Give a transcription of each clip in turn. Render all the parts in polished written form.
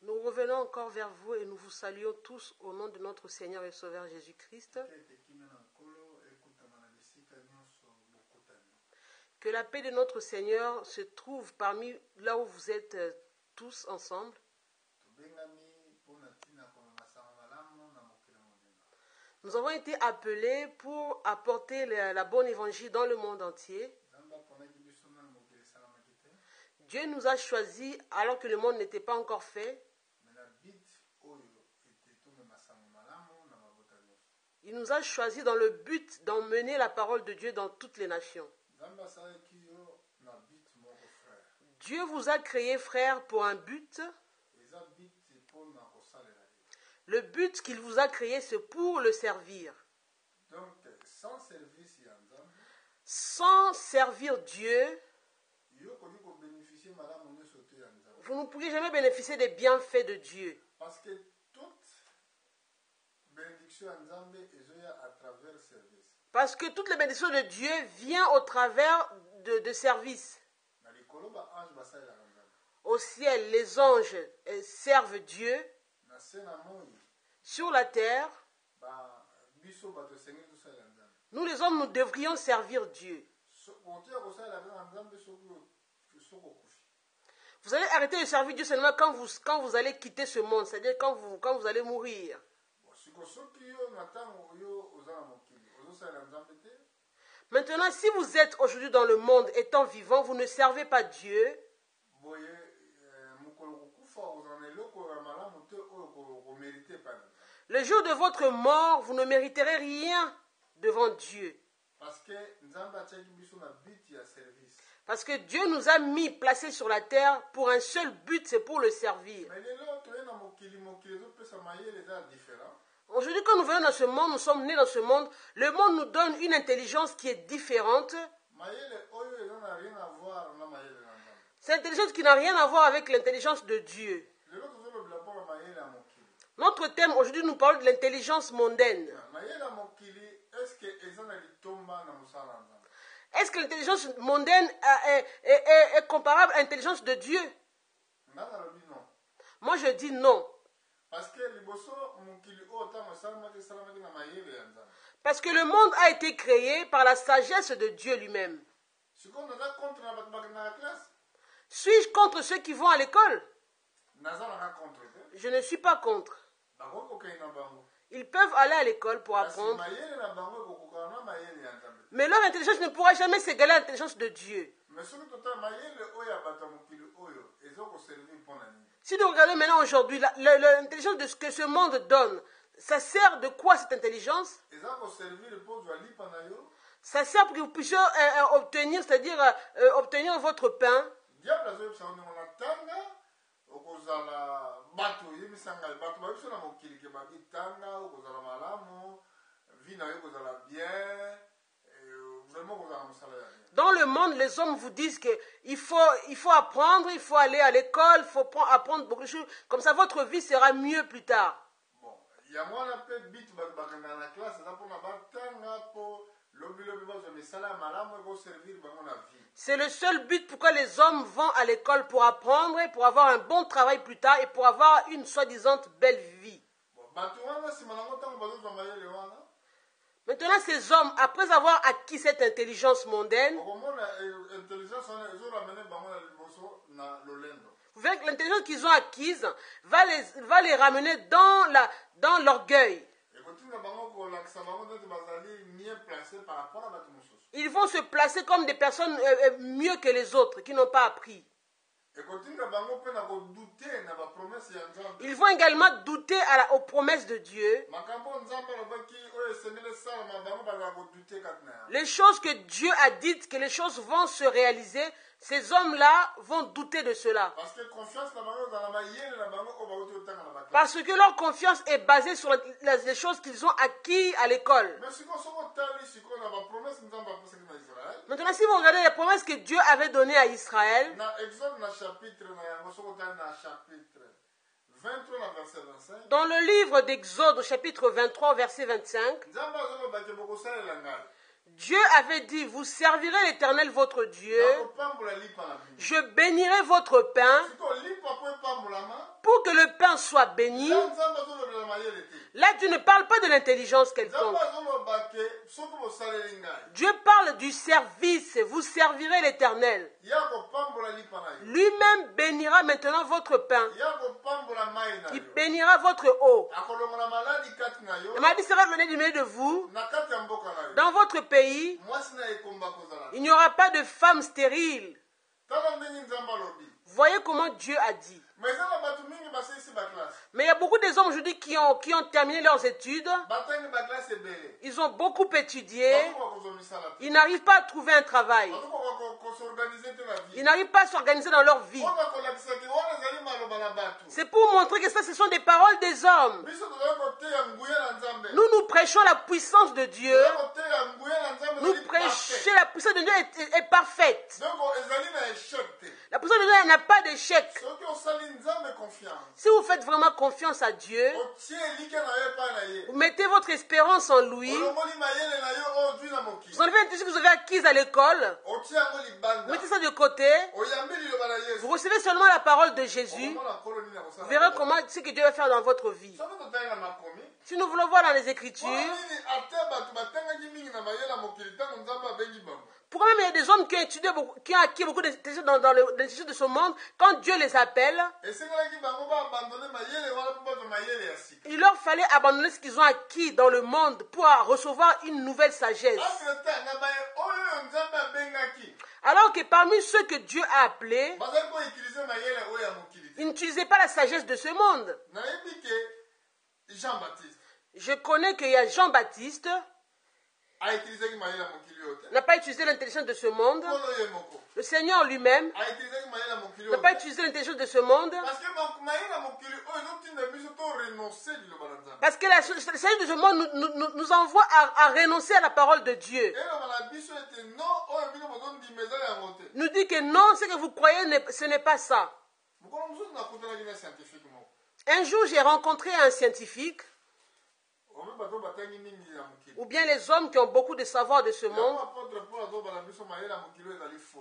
Nous revenons encore vers vous et nous vous saluons tous au nom de notre Seigneur et Sauveur Jésus-Christ. Que la paix de notre Seigneur se trouve parmi là où vous êtes tous ensemble. Nous avons été appelés pour apporter la bonne évangile dans le monde entier. Dieu nous a choisis alors que le monde n'était pas encore fait. Il nous a choisis dans le but d'emmener la parole de Dieu dans toutes les nations. Dieu vous a créé, frère, pour un but. Le but qu'il vous a créé, c'est pour le servir. Donc, sans servir Dieu, vous ne pourriez jamais bénéficier des bienfaits de Dieu. Parce que toute bénédiction à travers service. Parce que toutes les bénédictions de Dieu viennent au travers de services. Au ciel, les anges servent Dieu. Sur la terre, nous les hommes, nous devrions servir Dieu. Vous allez arrêter de servir Dieu seulement quand vous allez quitter ce monde, c'est-à-dire quand vous allez mourir. Maintenant, si vous êtes aujourd'hui dans le monde étant vivant, vous ne servez pas Dieu. Le jour de votre mort, vous ne mériterez rien devant Dieu. Parce que Dieu nous a placés sur la terre pour un seul but, c'est pour le servir. Aujourd'hui, quand nous venons dans ce monde, nous sommes nés dans ce monde, le monde nous donne une intelligence qui est différente. C'est une intelligence qui n'a rien à voir avec l'intelligence de Dieu. Notre thème aujourd'hui, nous parlons de l'intelligence mondaine. Est-ce que l'intelligence mondaine est comparable à l'intelligence de Dieu? Moi, je dis non. Parce que le monde a été créé par la sagesse de Dieu lui-même. Suis-je contre ceux qui vont à l'école? Je ne suis pas contre. Ils peuvent aller à l'école pour apprendre. Mais leur intelligence ne pourra jamais s'égaler à l'intelligence de Dieu. Si nous regardons maintenant aujourd'hui, l'intelligence que ce monde donne, ça sert de quoi cette intelligence? Ça sert pour que vous puissiez obtenir, c'est-à-dire obtenir votre pain. Dans le monde, les hommes vous disent qu'il faut apprendre, il faut aller à l'école, il faut apprendre beaucoup de choses. Comme ça, votre vie sera mieux plus tard. C'est le seul but pourquoi les hommes vont à l'école, pour apprendre, pour avoir un bon travail plus tard et pour avoir une soi-disant belle vie. Maintenant, ces hommes, après avoir acquis cette intelligence mondaine, vous verrez que l'intelligence qu'ils ont acquise va les ramener dans l'orgueil. Ils vont se placer comme des personnes mieux que les autres qui n'ont pas appris. Ils vont également douter aux promesses de Dieu. Les choses que Dieu a dites, que les choses vont se réaliser, ces hommes-là vont douter de cela. Parce que leur confiance est basée sur les choses qu'ils ont acquises à l'école. Maintenant, si vous regardez les promesses que Dieu avait données à Israël, dans le livre d'Exode, au chapitre 23, verset 25, Dieu avait dit, vous servirez l'Éternel votre Dieu. Je bénirai votre pain pour que le pain soit béni. Là, Dieu ne parle pas de l'intelligence quelconque. Dieu parle du service. Vous servirez l'Éternel. Lui-même bénira maintenant votre pain. Il bénira votre eau. La maladie sera éloignée du milieu de vous. Dans votre pays, il n'y aura pas de femmes stériles. Voyez comment Dieu a dit. Mais il y a beaucoup des hommes aujourd'hui qui ont terminé leurs études. Ils ont beaucoup étudié. Ils n'arrivent pas à trouver un travail. Ils n'arrivent pas à s'organiser dans leur vie. C'est pour montrer que ça, ce sont des paroles des hommes. Nous prêchons la puissance de Dieu. Nous prêchons la puissance de Dieu est parfaite. La puissance de Dieu n'a pas d'échec. Si vous faites vraiment confiance à Dieu, vous mettez votre espérance en lui, vous enlevez l'intelligence que vous avez acquise à l'école, vous mettez ça de côté, vous recevez seulement la parole de Jésus, vous verrez comment ce que Dieu va faire dans votre vie. Si nous voulons voir dans les Écritures, pourquoi même il y a des hommes qui ont étudié beaucoup, qui ont acquis beaucoup d'intelligence dans l'intelligence de ce monde, quand Dieu les appelle, il leur fallait abandonner ce qu'ils ont acquis dans le monde pour recevoir une nouvelle sagesse. Alors que parmi ceux que Dieu a appelés, ils n'utilisaient pas la sagesse de ce monde. Je connais qu'il y a Jean-Baptiste n'a pas utilisé l'intelligence de ce monde. Le Seigneur lui-même n'a pas utilisé l'intelligence de ce monde. Parce que la sagesse de ce monde nous envoie à renoncer à la parole de Dieu. Nous dit que non, ce que vous croyez, ce n'est pas ça. Un jour, j'ai rencontré un scientifique, ou bien les hommes qui ont beaucoup de savoir de ce monde.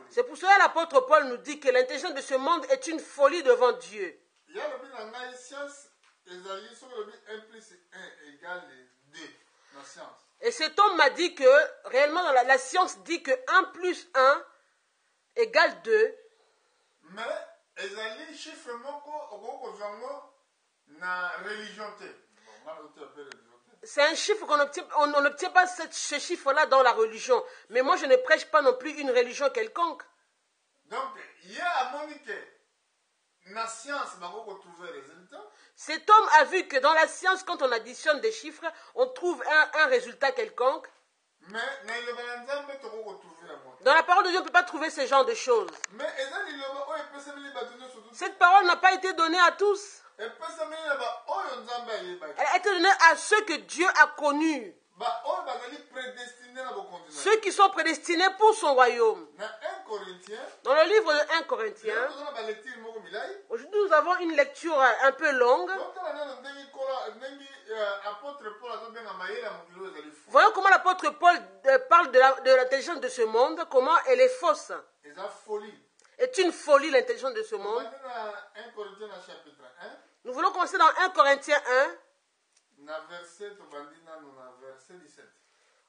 C'est pour cela que l'apôtre Paul nous dit que l'intelligence de ce monde est une folie devant Dieu. Et cet homme m'a dit que réellement la science dit que 1 plus 1 égale 2. Mais c'est un chiffre on n'obtient pas ce chiffre-là dans la religion. Mais moi, je ne prêche pas non plus une religion quelconque. Donc, il y a la science, cet homme a vu que dans la science, quand on additionne des chiffres, on trouve un résultat quelconque. Mais dans la parole de Dieu, on ne peut pas trouver ce genre de choses. Cette parole n'a pas été donnée à tous. Elle a été donnée à ceux que Dieu a connus. Ceux qui sont prédestinés pour son royaume. Dans le livre de 1 Corinthiens, aujourd'hui nous avons une lecture un peu longue. Voyons comment l'apôtre Paul parle de l'intelligence de ce monde, comment elle est fausse. C'est une folie l'intelligence de ce monde. Nous voulons commencer dans 1 Corinthiens 1.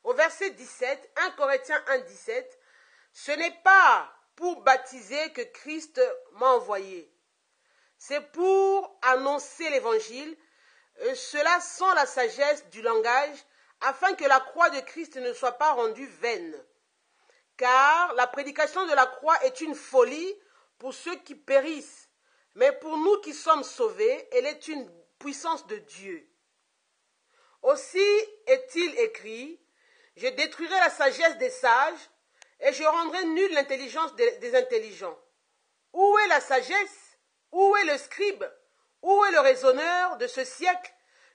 Au verset 17, 1 Corinthiens 1, 17, ce n'est pas pour baptiser que Christ m'a envoyé. C'est pour annoncer l'évangile, cela sans la sagesse du langage, afin que la croix de Christ ne soit pas rendue vaine. Car la prédication de la croix est une folie pour ceux qui périssent, mais pour nous qui sommes sauvés, elle est une puissance de Dieu. Aussi est-il écrit, je détruirai la sagesse des sages et je rendrai nulle l'intelligence des intelligents. Où est la sagesse? Où est le scribe? Où est le raisonneur de ce siècle?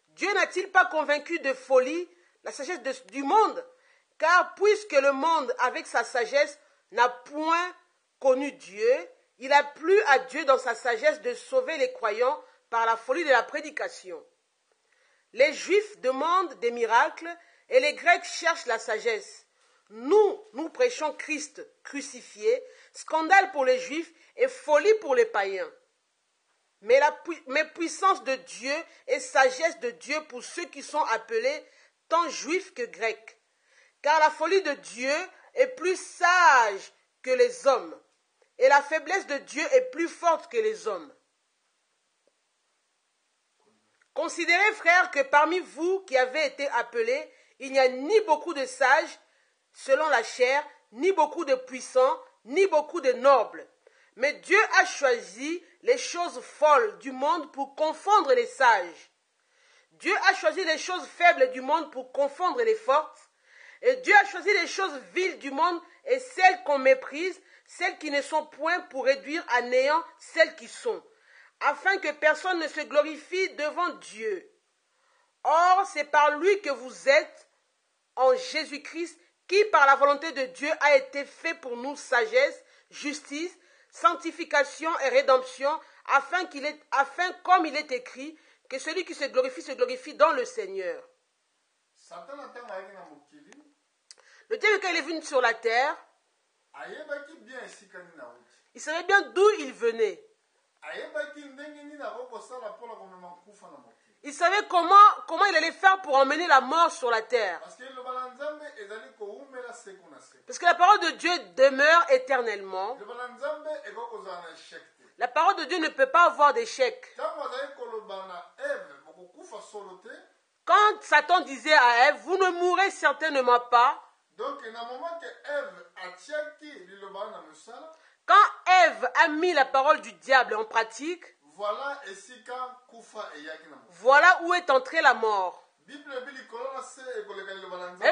Dieu n'a-t-il pas convaincu de folie la sagesse du monde? Car puisque le monde, avec sa sagesse, n'a point connu Dieu, il a plu à Dieu dans sa sagesse de sauver les croyants par la folie de la prédication. Les Juifs demandent des miracles et les Grecs cherchent la sagesse. Nous prêchons Christ crucifié, scandale pour les Juifs et folie pour les païens. Mais puissance de Dieu et sagesse de Dieu pour ceux qui sont appelés tant juifs que grecs. Car la folie de Dieu est plus sage que les hommes, et la faiblesse de Dieu est plus forte que les hommes. Considérez, frères, que parmi vous qui avez été appelés, il n'y a ni beaucoup de sages selon la chair, ni beaucoup de puissants, ni beaucoup de nobles. Mais Dieu a choisi les choses folles du monde pour confondre les sages. Dieu a choisi les choses faibles du monde pour confondre les fortes. Et Dieu a choisi les choses viles du monde et celles qu'on méprise, celles qui ne sont point pour réduire à néant celles qui sont, afin que personne ne se glorifie devant Dieu. Or, c'est par lui que vous êtes en Jésus-Christ, qui par la volonté de Dieu a été fait pour nous sagesse, justice, sanctification et rédemption, afin, comme il est écrit, que celui qui se glorifie dans le Seigneur. Le diable, quand il est venu sur la terre, il savait bien d'où il venait. Il savait comment il allait faire pour emmener la mort sur la terre. Parce que la parole de Dieu demeure éternellement. La parole de Dieu ne peut pas avoir d'échec. Quand Satan disait à Ève, vous ne mourrez certainement pas. Quand Ève a mis la parole du diable en pratique, voilà où est entrée la mort. Elle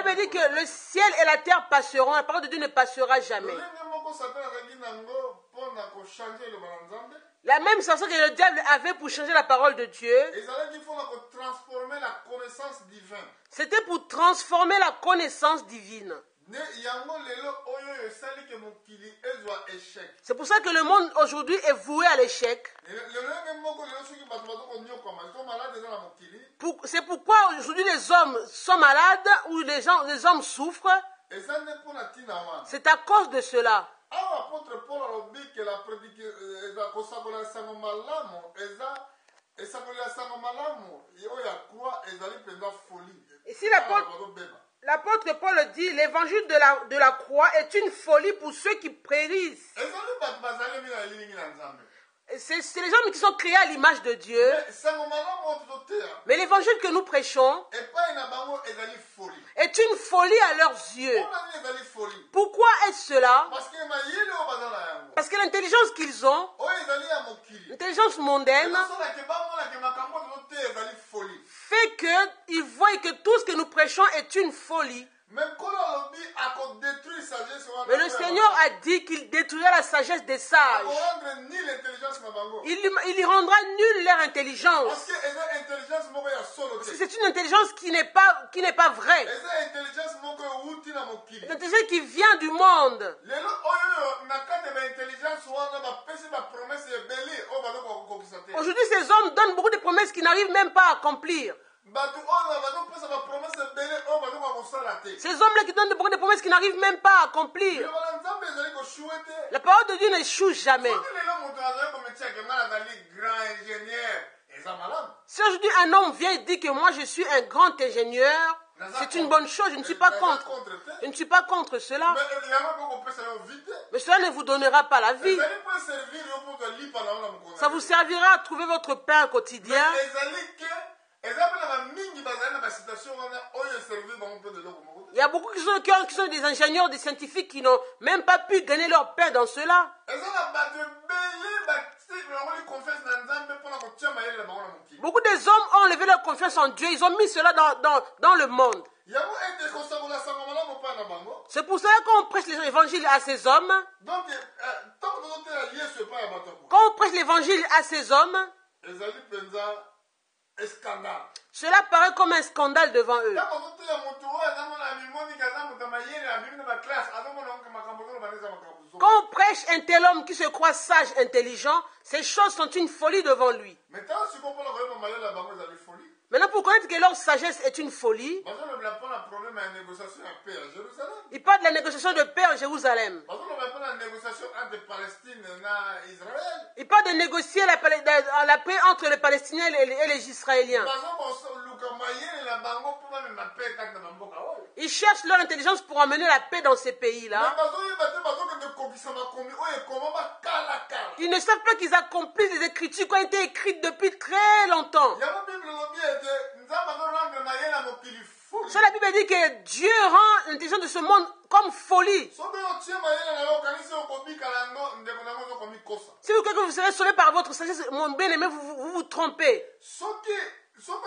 me dit que le ciel et la terre passeront, la parole de Dieu ne passera jamais. La même façon que le diable avait pour changer la parole de Dieu, c'était pour transformer la connaissance divine. C'est pour ça que le monde aujourd'hui est voué à l'échec. C'est pourquoi aujourd'hui les hommes sont malades ou les hommes souffrent. C'est à cause de cela. Et si l'apôtre Paul dit, l'évangile de la croix est une folie pour ceux qui périssent. C'est les hommes qui sont créés à l'image de Dieu. Mais l'évangile que nous prêchons est une folie à leurs yeux. Pourquoi est-ce cela? Parce que l'intelligence qu'ils ont, l'intelligence mondaine, fait qu'ils voient que tout ce que nous prêchons est une folie. Mais le Seigneur a dit qu'il détruira la sagesse des sages. Il rendra nulle leur intelligence. C'est une intelligence qui n'est pas vraie. Une intelligence qui vient du monde. Aujourd'hui, ces hommes donnent beaucoup de promesses qu'ils n'arrivent même pas à accomplir. Ces hommes-là qui donnent beaucoup de promesses qu'ils n'arrivent même pas à accomplir. La parole de Dieu n'échoue jamais. Si aujourd'hui un homme vient et dit que moi je suis un grand ingénieur, c'est une bonne chose, je ne suis pas contre. Je ne suis pas contre cela. Mais cela ne vous donnera pas la vie. Ça vous servira à trouver votre pain quotidien. Il y a beaucoup qui sont des ingénieurs, des scientifiques qui n'ont même pas pu gagner leur pain dans cela. Beaucoup des hommes ont levé leur confiance en Dieu. Ils ont mis cela dans le monde. C'est pour cela qu'on prêche l'évangile à ces hommes. Quand on prêche l'évangile à ces hommes, cela paraît comme un scandale devant eux. Quand on prêche un tel homme qui se croit sage, intelligent, ces choses sont une folie devant lui. Maintenant, pour connaître que leur sagesse est une folie, bazoloba mpona problème ya négociation ya paix à Jérusalem. il parle de la négociation de paix en Jérusalem. Bazoloba mpona négociation entre Palestine na Israël. Il parle de négocier la paix entre les Palestiniens et les Israéliens. Bazoluka mayele na bango mpo bamema paix kati na bamboka oyo. Ils cherchent leur intelligence pour amener la paix dans ces pays-là. Mais bazoyeba te bazokende kokisa makomi oyo ekoma bakalakala. Ils ne savent pas qu'ils accomplissent les écritures qui ont été écrites depuis très longtemps. Yango Bible lobi ete nzambe azorendre mayele na mokili folie. Ça, la Bible dit que Dieu rend l'intelligence de ce monde comme folie. Soki otie mayele na yo okanisi okobikala yango ndeko nango ozokomi kosa. Si vous croyez que vous serez sauvé par votre sagesse, mon bien-aimé, vous vous trompez. Soki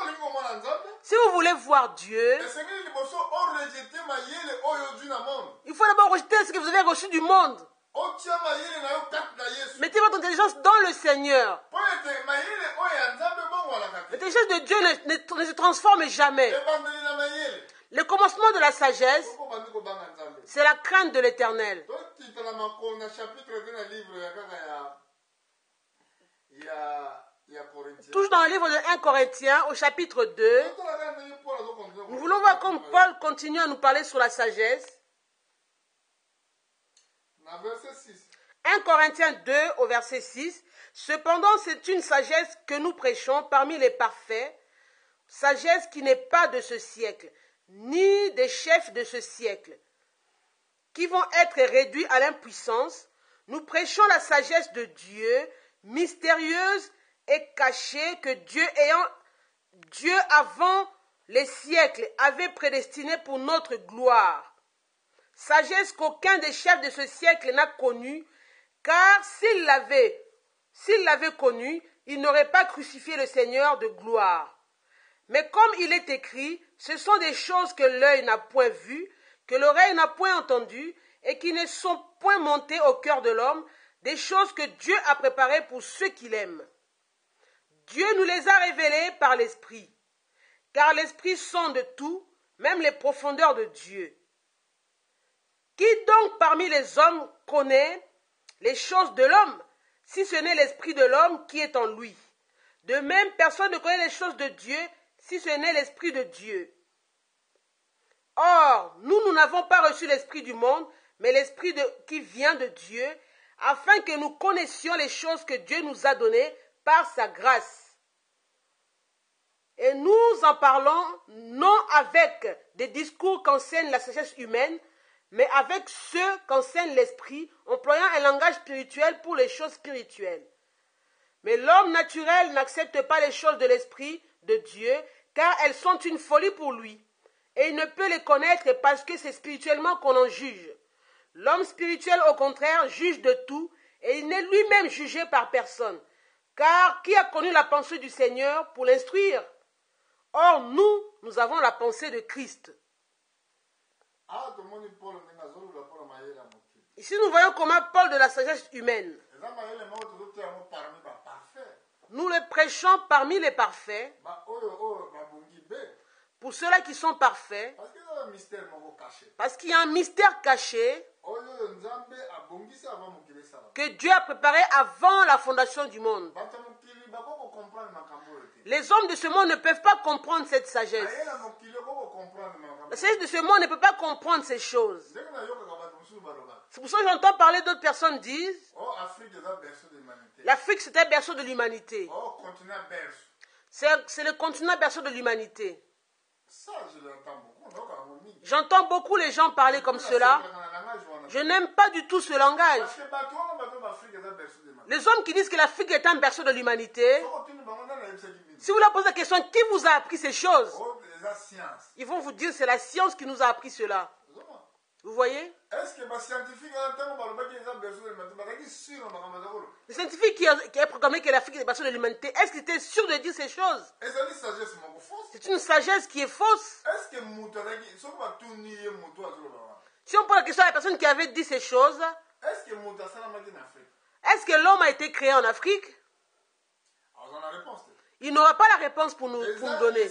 olingi komona nzambe, Si vous voulez voir Dieu, esengeli liboso orejete mayele oyo ozwi na monde. il faut d'abord rejeter ce que vous avez reçu du monde. Otia mayele na yo kati na Yesu. Mettez votre intelligence dans le Seigneur. Po ete mayele oyo ya nzambe bongwalaka te. L'intelligence de Dieu ne se transforme jamais. Ebandeli na mayele. Le commencement de la sagesse, Soko bandi kobanga nzambe. c'est la crainte de l'Éternel. Totitala makolo na chapitre 2 na livre ya kaka ya Corinthiens. Toujours dans le livre de 1 Corinthiens, au chapitre 2, nous voulons voir comme Paul continue à nous parler sur la sagesse. 1 Corinthiens 2 au verset 6. Cependant, c'est une sagesse que nous prêchons parmi les parfaits, sagesse qui n'est pas de ce siècle, ni des chefs de ce siècle, qui vont être réduits à l'impuissance. Nous prêchons la sagesse de Dieu, mystérieuse et cachée, que Dieu avant les siècles avait prédestinée pour notre gloire. Sagesse qu'aucun des chefs de ce siècle n'a connue, car s'il l'avait connue, il n'aurait pas crucifié le Seigneur de gloire. Mais comme il est écrit, ce sont des choses que l'œil n'a point vues, que l'oreille n'a point entendues, et qui ne sont point montées au cœur de l'homme, des choses que Dieu a préparées pour ceux qui l'aiment. Dieu nous les a révélées par l'Esprit, car l'Esprit sonde tout, même les profondeurs de Dieu. Qui donc parmi les hommes connaît les choses de l'homme, si ce n'est l'Esprit de l'homme qui est en lui? De même, personne ne connaît les choses de Dieu, si ce n'est l'Esprit de Dieu. Or, nous n'avons pas reçu l'Esprit du monde, mais l'Esprit qui vient de Dieu, afin que nous connaissions les choses que Dieu nous a données par sa grâce. Et nous en parlons non avec des discours qu'enseigne la sagesse humaine, mais avec ceux qu'enseigne l'Esprit, employant un langage spirituel pour les choses spirituelles. Mais l'homme naturel n'accepte pas les choses de l'Esprit de Dieu, car elles sont une folie pour lui. Et il ne peut les connaître parce que c'est spirituellement qu'on en juge. L'homme spirituel, au contraire, juge de tout, et il n'est lui-même jugé par personne. Car qui a connu la pensée du Seigneur pour l'instruire? Or, nous avons la pensée de Christ. Ici, nous voyons comment Paul de la sagesse humaine. Nous le prêchons parmi les parfaits. Pour ceux-là qui sont parfaits. Parce qu'il y a un mystère caché que Dieu a préparé avant la fondation du monde. Les hommes de ce monde ne peuvent pas comprendre cette sagesse. La sagesse de ce monde ne peut pas comprendre ces choses. C'est pour ça que j'entends parler d'autres personnes disent l'Afrique c'est un berceau de l'humanité. C'est le continent berceau de l'humanité. J'entends beaucoup les gens parler comme cela. Je n'aime pas du tout ce langage. Les hommes qui disent que l'Afrique est un berceau de l'humanité, si vous leur posez la question, qui vous a appris ces choses? Ils vont vous dire c'est la science qui nous a appris cela. Vous voyez? Le scientifique qui a proclamé que l'Afrique est le berceau de l'humanité, est-ce qu'il était sûr de dire ces choses? C'est une sagesse qui est fausse. Si on pose la question à la personne qui avait dit ces choses, est-ce que l'homme a été créé en Afrique? Il n'aura pas la réponse pour nous donner.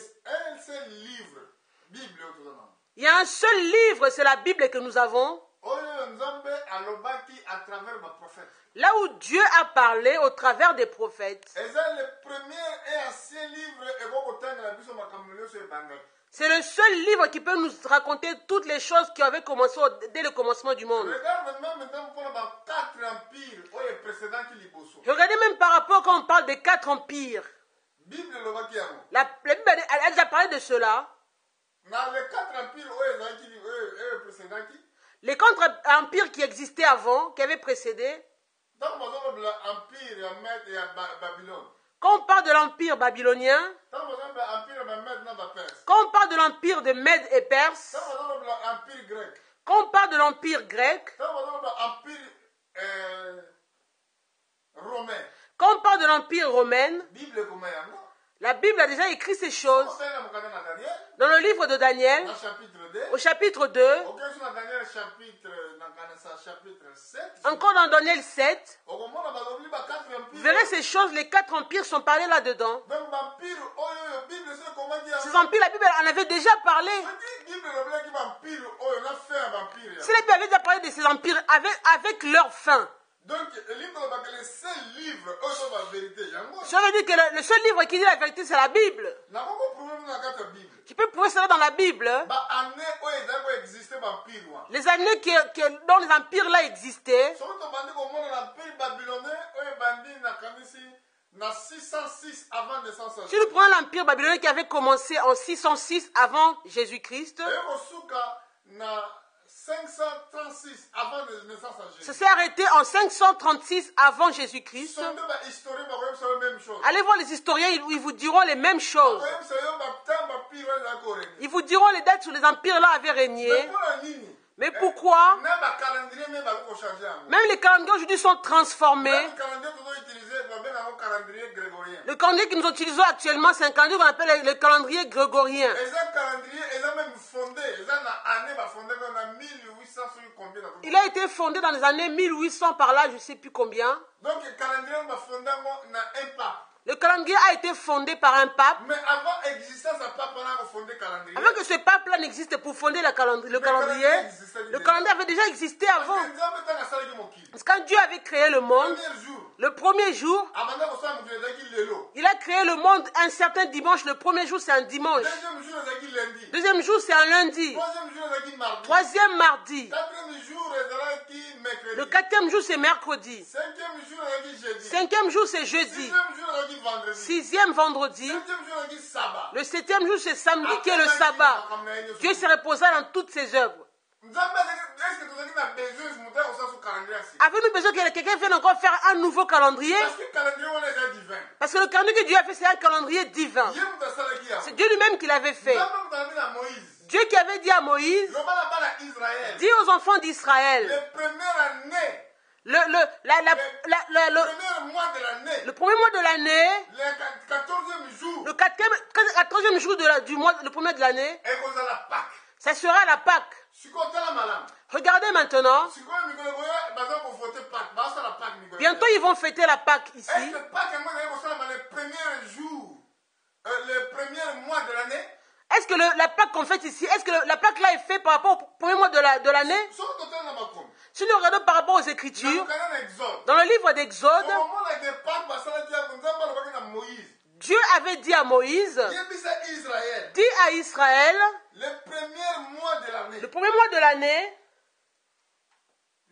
Il y a un seul livre, c'est la Bible que nous avons, oyo nzambe alobaki à travers baprophète. Là où Dieu a parlé au travers des prophètes. Eza le premier et ancien livre ekokotangela biso makambo nyonso ebandaki. C'est le seul livre qui peut nous raconter toutes les choses qui avaient commencé dès le commencement du monde. Regarde maintenant pour les 4 empires oyo précédent qui liboso. Regardez même par rapport quand on parle des 4 empires. Bible lobaki yango. La Bible a déjà parlé de cela. Na les 4 empires oyo ezalaki oyo précédent qui. Les 4 empires qui existaient avant, qui avaient précédé. Donc l'empire ya Mède et ya Babylone. Quand on parle de l'empire babylonien, quand on parle de l'empire de Mède et Perse, quand on parle de l'empire grec, quand on parle de l'empire romain, la Bible a déjà écrit ces choses dans le livre de Daniel, au chapitre 2, encore dans Daniel 7, vous verrez ces choses, les 4 empires sont parlés là-dedans. Ces empires, la Bible en avait déjà parlé. Si la Bible avait déjà parlé de ces empires avec leur fin. Donc, le seul livre, ça veut dire que le seul livre qui dit la vérité, c'est la Bible. Tu peux prouver cela dans la Bible. Les années dont les empires-là existaient. Si nous prenons l'empire babylonien qui avait commencé en 606 avant Jésus-Christ, 536 avant la naissance de Jésus. Ça s'est arrêté en 536 avant Jésus-Christ. Allez voir les historiens, ils vous diront les mêmes choses. Ils vous diront les dates où les empires-là avaient régné. Mais pourquoi? Même les calendriers aujourd'hui sont transformés. Le calendrier que nous utilisons actuellement, c'est un calendrier qu'on appelle le calendrier grégorien. Il a été fondé dans les années 1800 par là, je ne sais plus combien. Donc le calendrier n'a pas. Le calendrier a été fondé par un pape. Mais avant existence, le pape a fondé le calendrier. Avant que ce pape-là n'existe pour fonder le calendrier, le calendrier avait déjà existé avant. Parce que quand Dieu avait créé le monde, le premier jour, il a créé le monde un certain dimanche. Le premier jour, c'est un dimanche. Deuxième jour, c'est un lundi. Troisième, mardi. Le quatrième jour, c'est mercredi. Cinquième jour, c'est jeudi. Sixième, vendredi. Le septième jour, c'est samedi qui est le sabbat. Dieu se reposa dans toutes ses œuvres. Avez-nous besoin que quelqu'un vienne encore faire un nouveau calendrier? Parce que le calendrier que Dieu a fait, c'est un calendrier divin. C'est Dieu lui-même qui l'avait fait. Dieu qui avait dit à Moïse, dis aux enfants d'Israël, le premier mois de l'année, le 14e jour du mois, le premier de l'année, ça sera la Pâque. Regardez maintenant. Bientôt ils vont fêter la Pâque ici. Le premier mois de l'année. Est-ce que la Pâque qu'on fait ici, est-ce que la Pâque là est faite par rapport au premier mois de l'année? Si nous regardons par rapport aux Écritures, dans le livre d'Exode, Dieu avait dit à Moïse, dis à Israël, le premier mois de l'année,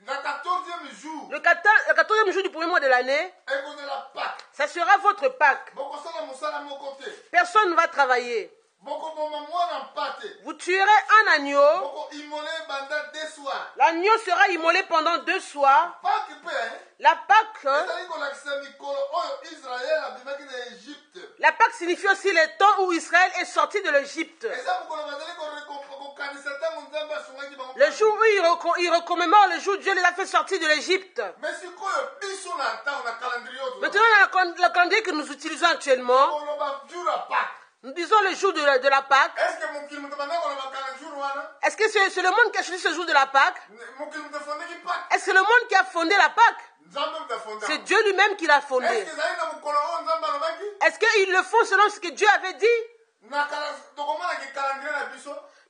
le 14e jour du premier mois de l'année, ça sera votre Pâque. Personne ne va travailler. Vous tuerez un agneau. L'agneau sera immolé pendant 2 soirs. La Pâque signifie aussi le temps où Israël est sorti de l'Égypte. Le jour où ils recommémorent le jour où Dieu les a fait sortir de l'Égypte. Maintenant, le calendrier que nous utilisons actuellement, nous disons le jour de la Pâque. Est-ce que c'est le monde qui a choisi ce jour de la Pâque? Est-ce que c'est le monde qui a fondé la Pâque? C'est Dieu lui-même qui l'a fondé. Est-ce qu'ils le font selon ce que Dieu avait dit?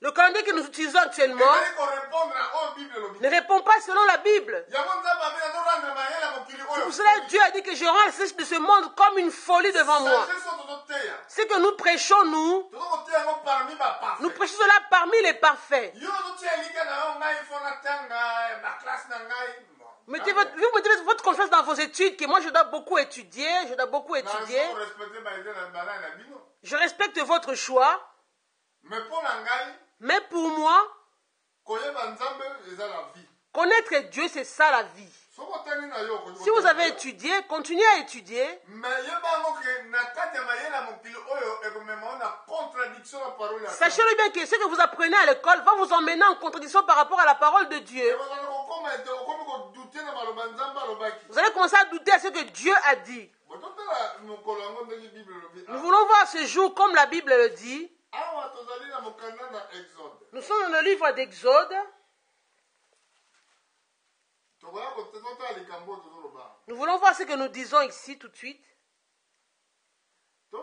Le calendrier que nous utilisons actuellement ezali korépondre na oyo bible elobi ne répond pas selon la Bible. yango nzambe abe azorendre mayele ya mokili C'est oyo pour cela que Dieu a dit que je rends la sagesse de ce monde comme une folie devant moi. sagesse oyo tozoteya Ce que nous prêchons, nous tozokoteya yango parmi baparfait prêchons cela parmi les parfaits. yo ozotia elika na yo ngai fo natanga baklasse na ngai Vous mettez votre confiance dans vos études, que moi je dois beaucoup étudier, Je respecte votre choix. Mais pour moi, connaître Dieu, c'est ça la vie. Si vous avez étudié, continuez à étudier. Sachez-le bien que ce que vous apprenez à l'école va vous emmener en contradiction par rapport à la parole de Dieu. Vous allez commencer à douter à ce que Dieu a dit. Nous voulons voir ce jour comme la Bible le dit. Nous sommes dans le livre d'Exode. Nous voulons voir ce que nous disons ici tout de suite. Nous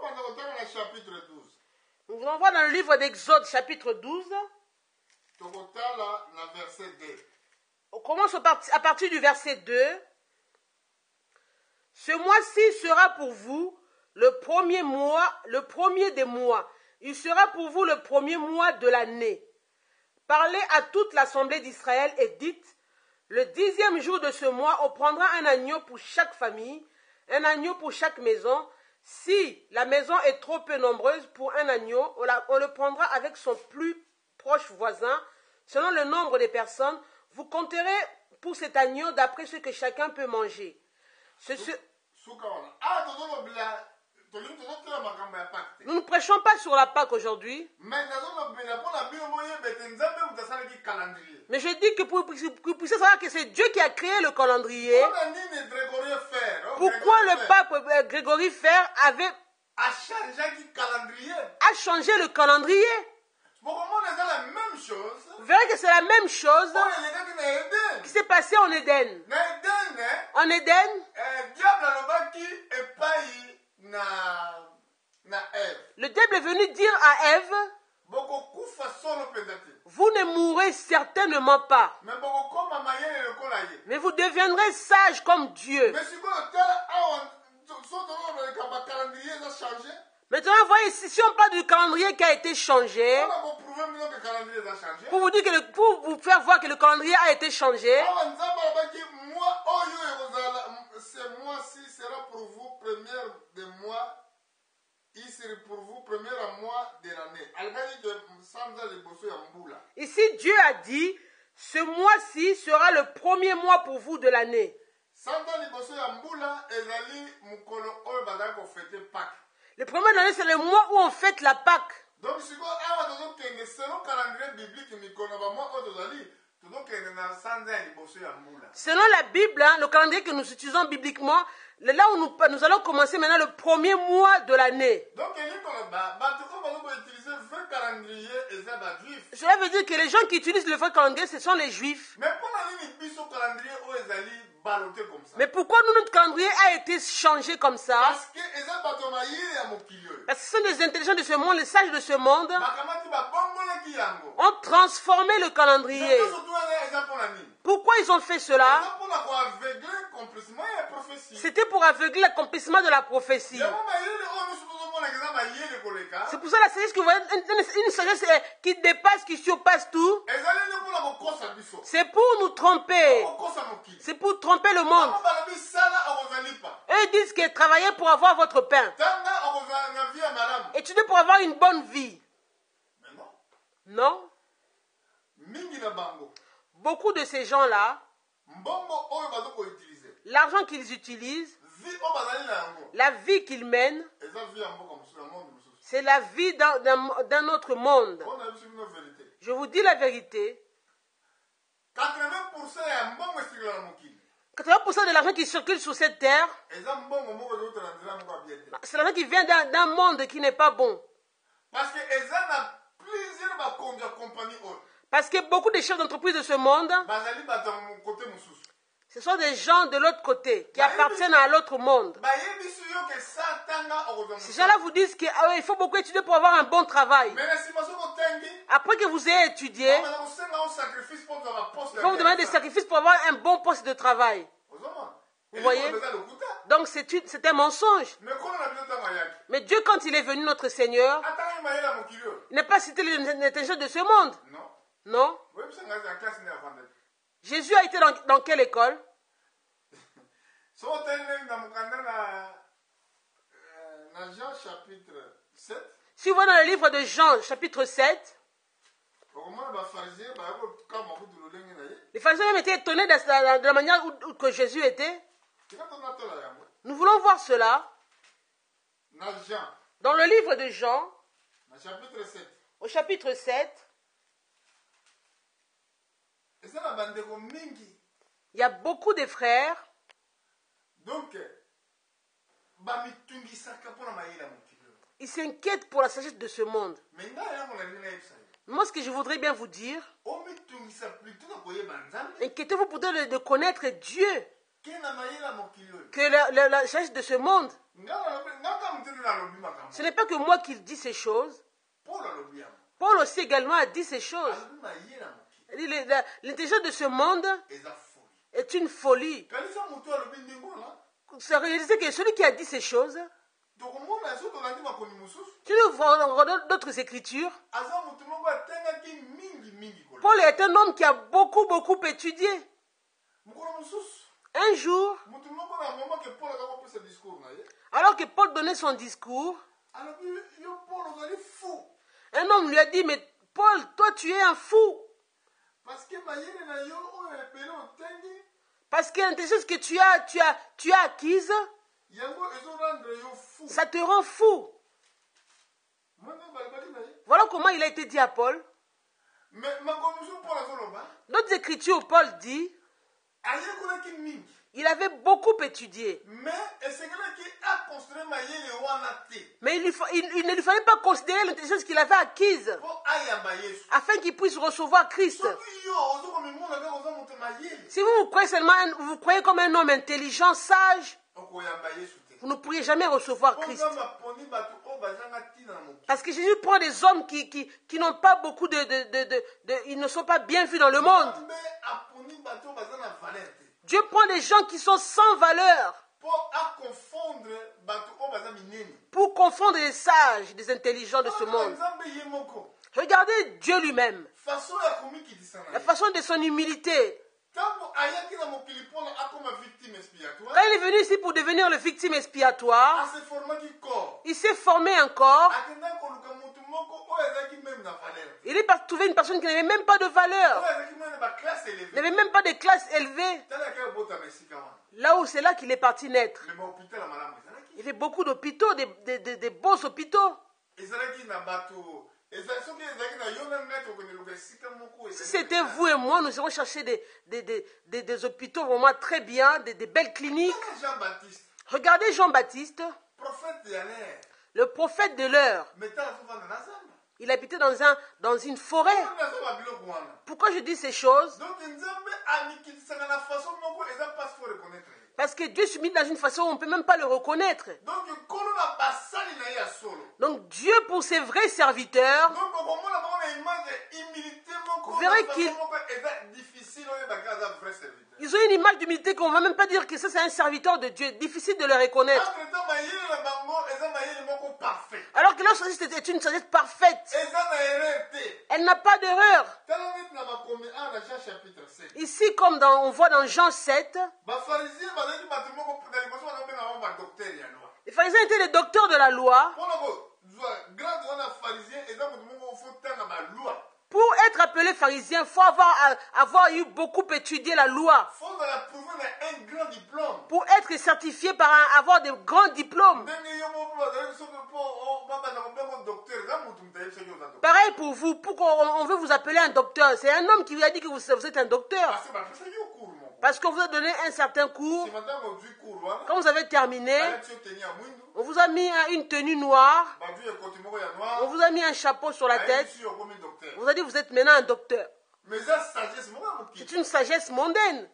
voulons voir dans le livre d'Exode, chapitre 12. On commence à partir du verset 2. Ce mois-ci sera pour vous le premier des mois. Il sera pour vous le premier mois de l'année. Parlez à toute l'assemblée d'Israël et dites: le 10e jour de ce mois, on prendra un agneau pour chaque famille, un agneau pour chaque maison. Si la maison est trop peu nombreuse pour un agneau, on le prendra avec son plus proche voisin, selon le nombre des personnes. Vous compterez pour cet agneau d'après ce que chacun peut manger. Nous ne prêchons pas sur la Pâque aujourd'hui. Mais je dis que pour que vous puissiez savoir que c'est Dieu qui a créé le calendrier. Pourquoi le pape Grégory Fer a changé le calendrier? Vous verrez que c'est la même chose qui s'est passé en Éden. En Éden, le diable est venu dire à Ève: vous ne mourrez certainement pas, mais vous deviendrez sages comme Dieu. Maintenant, voyez, si on parle du calendrier qui a été changé, pour vous faire voir que le calendrier a été changé, ce mois-ci sera pour vous premier des mois. Il sera pour vous premier mois de l'année. Ici, Dieu a dit: ce mois-ci sera le premier mois pour vous de l'année. Le premier de l'année, c'est le mois où on fête la Pâque. Donc, selon le calendrier biblique, selon la Bible, le calendrier que nous utilisons bibliquement, là où nous allons commencer maintenant le premier mois de l'année. Cela veut dire que les gens qui utilisent le vrai calendrier, ce sont les Juifs. Mais pourquoi notre calendrier a été changé comme ça? Parce que ce sont des intelligents de ce monde, les sages de ce monde, ont transformé le calendrier. Pourquoi ils ont fait cela? C'était pour aveugler l'accomplissement de la prophétie. C'est pour ça la sagesse que vous voyez, une sagesse qui dépasse, qui surpasse tout. C'est pour nous tromper. C'est pour tromper le monde. Eux disent que travaillez pour avoir votre pain. Étudiez pour avoir une bonne vie. Non. Beaucoup de ces gens-là, l'argent qu'ils utilisent, la vie qu'ils mènent, c'est la vie d'un autre monde. Je vous dis la vérité. 80% de l'argent qui circule sur cette terre, c'est l'argent qui vient d'un monde qui n'est pas bon. Parce que beaucoup de chefs d'entreprise de ce monde, ce Ce sont des gens de l'autre côté qui appartiennent à l'autre monde. Ces gens-là vous disent qu'il faut beaucoup étudier pour avoir un bon travail. Après que vous ayez étudié, il faut vous demander des sacrifices pour avoir un bon poste de travail. Vous voyez? Donc c'est un mensonge. Mais Dieu, quand il est venu, notre Seigneur, il n'a pas cité l'intelligence de ce monde. Non. Jésus a été dans quelle école? Si vous voyez dans le livre de Jean, chapitre 7, les pharisiens même étaient étonnés de la manière où que Jésus était. Nous voulons voir cela dans le livre de Jean, au chapitre 7. Il y a beaucoup de frères ils s'inquiètent pour la sagesse de ce monde. Moi, ce que je voudrais bien vous dire, inquiétez-vous plutôt de connaître Dieu que la sagesse de ce monde. Ce n'est pas que moi qui dis ces choses. Paul aussi également a dit ces choses. L'intelligence de ce monde est une folie. C'est réalisé que celui qui a dit ces choses, tu nous vois d'autres écritures. Paul est un homme qui a beaucoup étudié. Un jour, alors que Paul donnait son discours, un homme lui a dit, mais Paul, toi tu es un fou. Parce que l'intelligence que tu as acquise, ça te rend fou. Voilà comment il a été dit à Paul. D'autres écritures, Paul dit, il avait beaucoup étudié. Mais il ne lui fallait pas considérer l'intelligence qu'il avait acquise afin qu'il puisse recevoir Christ. Si vous croyez seulement, vous croyez comme un homme intelligent, sage, vous ne pourriez jamais recevoir Christ. Parce que Jésus prend des hommes qui n'ont pas beaucoup ils ne sont pas bien vus dans le monde. Dieu prend des gens qui sont sans valeur pour confondre les sages, les intelligents de ce monde. Regardez Dieu lui-même, la façon de son humilité. Quand il est venu ici pour devenir le victime expiatoire, il s'est formé un corps. Il est parti trouver une personne qui n'avait même pas de valeur, n'avait même pas de classe élevée. Là où c'est là qu'il est parti naître. Il y avait beaucoup d'hôpitaux, des beaux hôpitaux. Si c'était vous et moi, nous irons chercher des hôpitaux vraiment très bien, des belles cliniques. Regardez Jean-Baptiste, le prophète de l'heure. Il habitait dans une forêt. Pourquoi je dis ces choses? Parce que Dieu se met dans une façon où on ne peut même pas le reconnaître. Donc Dieu, pour ses vrais serviteurs, vous verrez qu'ils ont une image d'humilité qu'on ne va même pas dire que ça c'est un serviteur de Dieu. Difficile de le reconnaître. Alors que leur sagesse est une sagesse parfaite. Elle n'a pas d'erreur. Ici, comme on voit dans Jean 7, les pharisiens étaient les docteurs de la loi. Pour être appelé pharisien, il faut avoir eu beaucoup étudié la loi. Pour être certifié par avoir de grands diplômes. Pareil pour vous, pourquoi on veut vous appeler un docteur? C'est un homme qui vous a dit que vous êtes un docteur. Parce qu'on vous a donné un certain cours. Quand vous avez terminé, on vous a mis une tenue noire. On vous a mis un chapeau sur la tête. On vous a dit vous êtes maintenant un docteur. C'est une sagesse mondaine.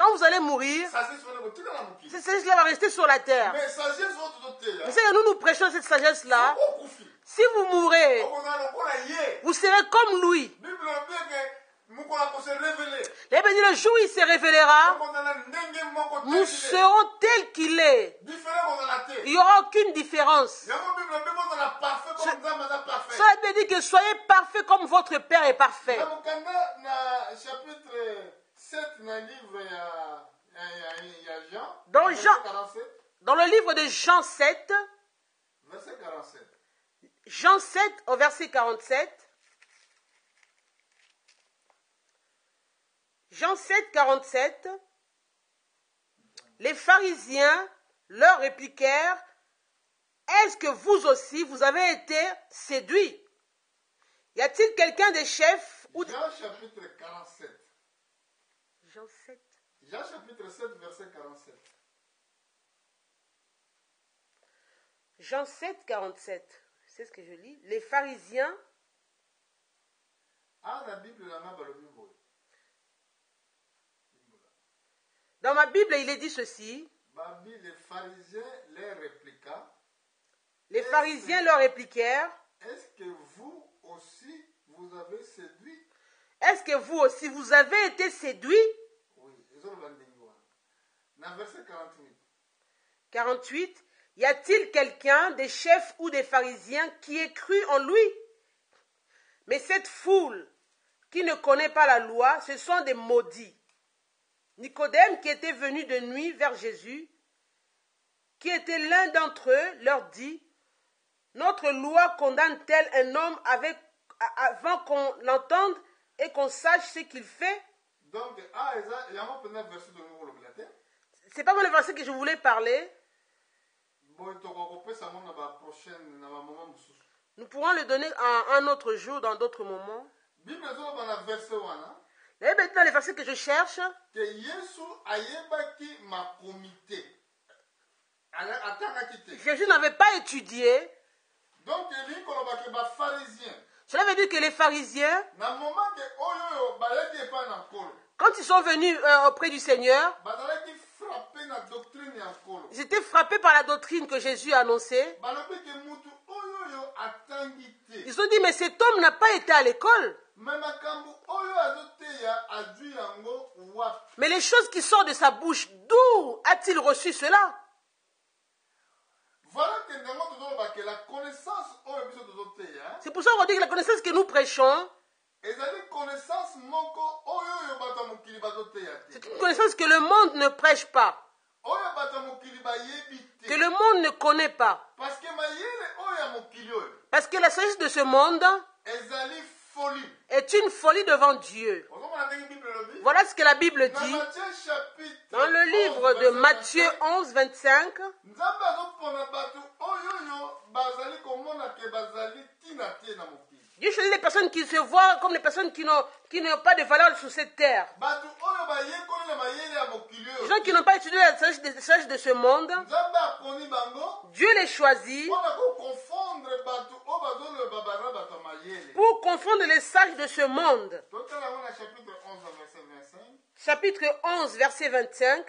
Quand vous allez mourir, sagesse wana kotikala mokili. cette sagesse-là va rester sur la terre. Mais sagesse oyo tozoteya Vous savez, nous prêchons cette sagesse-là. okufi Si vous mourrez, okozala lokola ye. vous serez comme lui. Bible elobi eke mokolo akose révélé Et bien, le jour où il se révélera, okozala ndenge moko nous serons tels qu'il est. différent kozala te. Il n'y aura aucune différence. yango Bible elobi kozala parfait comme nzambe aza parfait. Cela veut dire que soyez parfaits comme votre Père est parfait. na mokanda na chapitre 7 na livre ya Jean, Dans verset Jean. 47, Dans le livre de Jean 7, verset 47. Jean 7 au verset 47, Jean 7, 47, les pharisiens leur répliquèrent, est-ce que vous aussi, vous avez été séduits? Y a-t-il quelqu'un des chefs ou de... Jean chapitre 47. Jean 7. Jean chapitre 7, verset 47. Jean 7, 47. C'est ce que je lis. Les pharisiens... Ah, la Bible, la main, le Bible. Dans ma Bible, il est dit ceci. Les pharisiens leur répliqua. Les pharisiens leur répliquèrent, est-ce que vous aussi, vous avez séduit? est-ce que vous aussi, vous avez été séduits? Oui, ils ont le dans verset 48. 48. Y a-t-il quelqu'un des chefs ou des pharisiens qui ait cru en lui? Mais cette foule qui ne connaît pas la loi, ce sont des maudits. Nicodème, qui était venu de nuit vers Jésus, qui était l'un d'entre eux, leur dit, notre loi condamne-t-elle un homme avant qu'on l'entende et qu'on sache ce qu'il fait? Donc, il y a un verset de nouveau le Blatin. C'est pas le verset que je voulais parler. Nous pourrons le donner un autre jour, dans d'autres moments. Et maintenant, les versets que je cherche. Jésus n'avait pas étudié. Donc, cela veut dire que les pharisiens, quand ils sont venus auprès du Seigneur, ils étaient frappés par la doctrine que Jésus a annoncée. Ils ont dit, mais cet homme n'a pas été à l'école. Mais les choses qui sortent de sa bouche, d'où a-t-il reçu cela? C'est pour ça qu'on dit que la connaissance que nous prêchons, c'est une connaissance que le monde ne prêche pas, que le monde ne connaît pas. Parce que la sagesse de ce monde est une folie devant Dieu. Voilà ce que la Bible dit dans le livre de Matthieu 11, 25. Dieu choisit les personnes qui se voient comme les personnes qui n'ont pas de valeur sur cette terre. Les gens qui n'ont pas étudié la sagesse de ce monde, Dieu les choisit pour confondre les sages de ce monde. Chapitre 11, verset 25.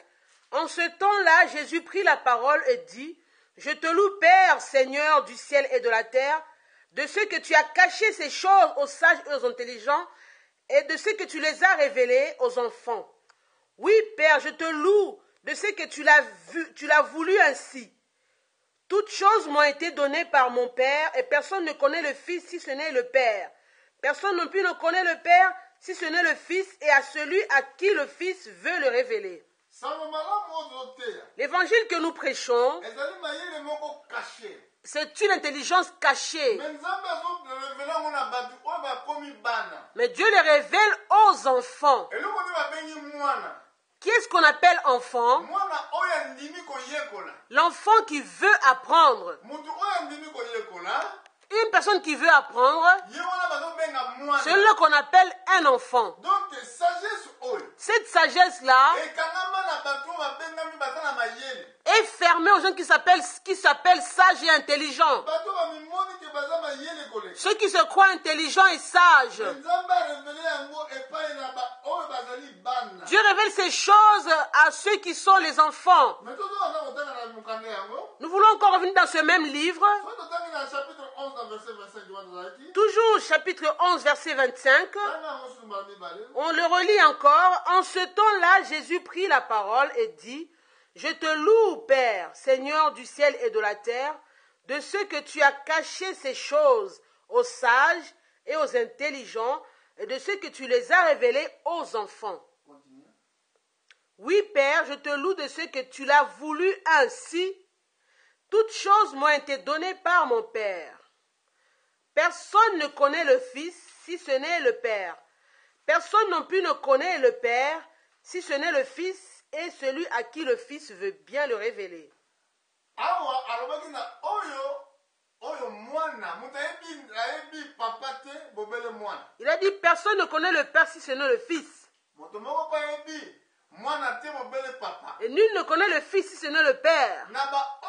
En ce temps-là, Jésus prit la parole et dit, « Je te loue, Père, Seigneur du ciel et de la terre, de ce que tu as caché ces choses aux sages et aux intelligents, et de ce que tu les as révélées aux enfants. Oui, Père, je te loue de ce que tu l'as voulu ainsi. Toutes choses m'ont été données par mon Père, et personne ne connaît le Fils si ce n'est le Père. Personne non plus ne connaît le Père si ce n'est le Fils, et à celui à qui le Fils veut le révéler. » L'évangile que nous prêchons, c'est une intelligence cachée. Mais Dieu les révèle aux enfants. Qui est-ce qu'on appelle enfant? L'enfant qui veut apprendre. Une personne qui veut apprendre, c'est là qu'on appelle un enfant. Cette sagesse-là est fermée aux gens qui s'appellent sages et intelligents. mayele koleka. ceux qui se croient intelligents et sages. Nzambe révélé yango epai na ba oyo bazali bana. Dieu révèle ces choses à ceux qui sont les enfants. Mais tout ça on a na mukanga yango. Nous voulons encore revenir dans ce même livre. Soit on a chapitre 11 verset 25 du Wadazaki. Toujours chapitre 11, verset 25. Tanga on sumba mibale. On le relit encore. En ce temps-là, Jésus prit la parole et dit, « Je te loue, Père, Seigneur du ciel et de la terre, de ce que tu as caché ces choses aux sages et aux intelligents, et de ce que tu les as révélées aux enfants. Continue. Oui, Père, je te loue de ce que tu l'as voulu ainsi. Toutes choses m'ont été données par mon Père. Personne ne connaît le Fils si ce n'est le Père. Personne non plus ne connaît le Père si ce n'est le Fils et celui à qui le Fils veut bien le révéler. Awa alobaki na oyo mwana mutu papa te bobele mwana. Il a dit, personne ne connaît le Père si ce n'est le Fils. Moto moko pa yebi mwana te bobele papa. Et nul ne connaît le Fils si ce n'est le Père. Na ba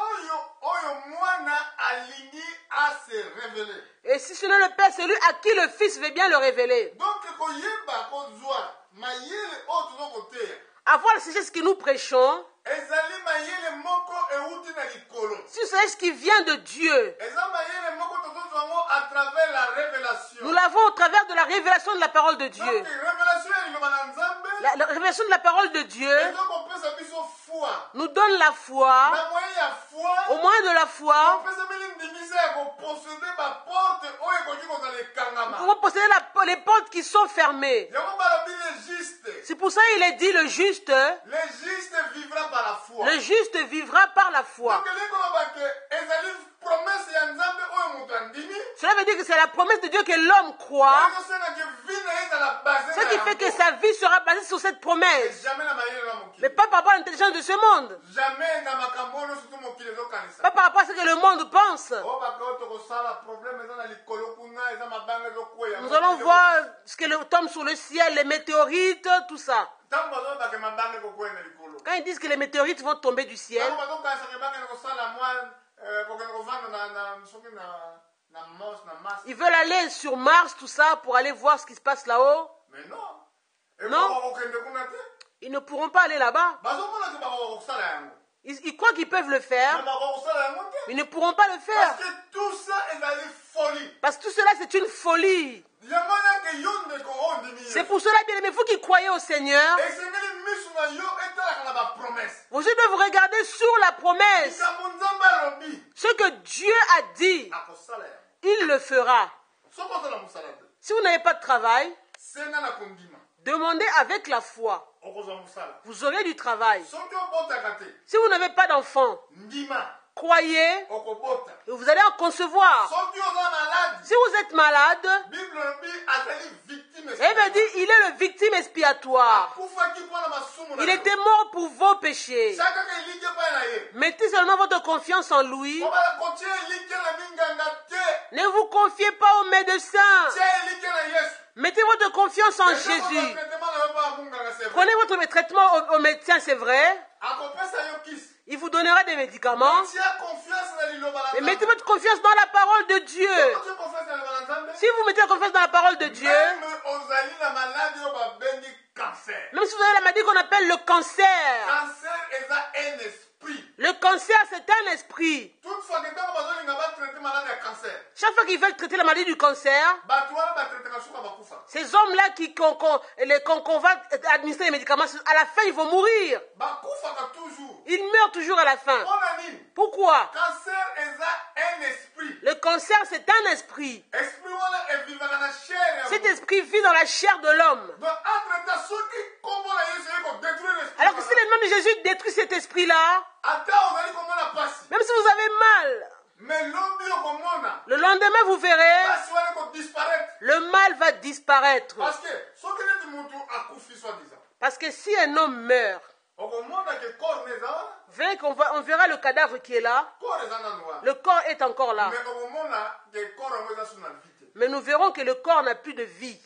oyo mwana alingi a se révéler. Et si ce n'est le Père, c'est lui à qui le Fils veut bien le révéler. Donc koyeba kozwa mayele o tuzo koteya. Avoir la sagesse que nous prêchons, Ezali mayele moko euti na likolo. c'est une sagesse qui vient de Dieu. Eza mayele moko tozo yango à travers la révélation. Nous l'avons au travers de la révélation de la parole de Dieu. Donc révélation ya liloba na Nzambe. La révélation de la parole de Dieu Ezo kopesa biso foi. nous donne la foi. Na moyen ya foi. Au moyen de la foi, Kopesa bili ndimisa ya koposséder ba porte oyo ekoki kozala nous ekangama. pouvons posséder les portes qui sont fermées. Yango balobi le juste. C'est pour ça qu'il est dit le juste Vivra par la foi. Le juste vivra par la foi. Donc les koloba ke ezali promesse ya Nzambe oyo moto andimi. Cela veut dire que c'est la promesse de Dieu que l'homme croit. Oyo senga ke vie na ezala basée. Ce qui fait que sa vie sera basée sur cette promesse. Jamais na mayele na mokili. Mais pas par rapport à l'intelligence de ce monde. Jamais na makambo oyo surtout mokili ezokanisa. Pas par rapport à ce que le monde pense. O bako tokosala problème eza na likolo kuna eza mabanga ezokweya. Nous allons voir ce que tombe sur le ciel, les météorites, tout ça. Ntango bazobaka mabanga ekokweya na likolo. Quand ils disent que les météorites vont tomber du ciel, Ntango bazokasa mabanga ekosala mwa kokende kovanda na soki na Mars. ils veulent aller sur Mars, tout ça, pour aller voir ce qui se passe là-haut. Mais non. Non. Okende kuna te. Ils ne pourront pas aller là-bas. Bazomona ke bakokosala yango. Ils croient qu'ils peuvent le Mais faire, bakokosala yango te. mais ils ne pourront pas le faire. Parce que tout ça ezali folie. Parce que tout cela, c'est une folie. Yango nake yo ndeko oyo ndimi. C'est pour cela, bien aimé, vous qui croyez au Seigneur, Esengeli misu na yo etalaka na bapromesse. vous devez vous regarder sur la promesse. Likambo Nzambe alobi. Ce que Dieu a dit, Akosala yango. il le fera. Soki ozala mosala te. Si vous n'avez pas de travail, Senga na kondima. demandez avec la foi. Okozwa mosala. Vous aurez du travail. Soki obotaka te. Si vous n'avez pas d'enfant, Ndima. croyez Okobota. et vous allez en concevoir. Soki oza malade. Si vous êtes malade, Bible lobi azali victime. il me dit, il est le victime expiatoire. Akufaki mpona masumu na Il yo. était mort pour vos péchés. Saka ke elike epai na ye. Mettez seulement votre confiance en lui. Obala kotia elike na minganga te. Ne vous confiez pas aux médecins. Tia elike na Yesu. Mettez votre confiance en Jésus. Prenez votre traitement au médecin, c'est vrai. Il vous donnera des médicaments. Mais mettez votre confiance dans la parole de Dieu. Si vous mettez la confiance dans la parole de Dieu, même si vous avez la maladie qu'on appelle le cancer, le cancer, c'est un esprit. Chaque fois qu'ils veulent traiter la maladie du cancer, ces hommes-là qu'on va administrer les médicaments, à la fin, ils vont mourir. Ils meurent toujours à la fin. Pourquoi? Le cancer, c'est un esprit. Cet esprit vit dans la chair de l'homme. Alors que si le nom de Jésus détruit cet esprit-là, même si vous avez mal, le lendemain vous verrez, le mal va disparaître. Parce que si un homme meurt, on verra le cadavre qui est là. Le corps est encore là. Mais Mais nous verrons que le corps n'a plus de vie.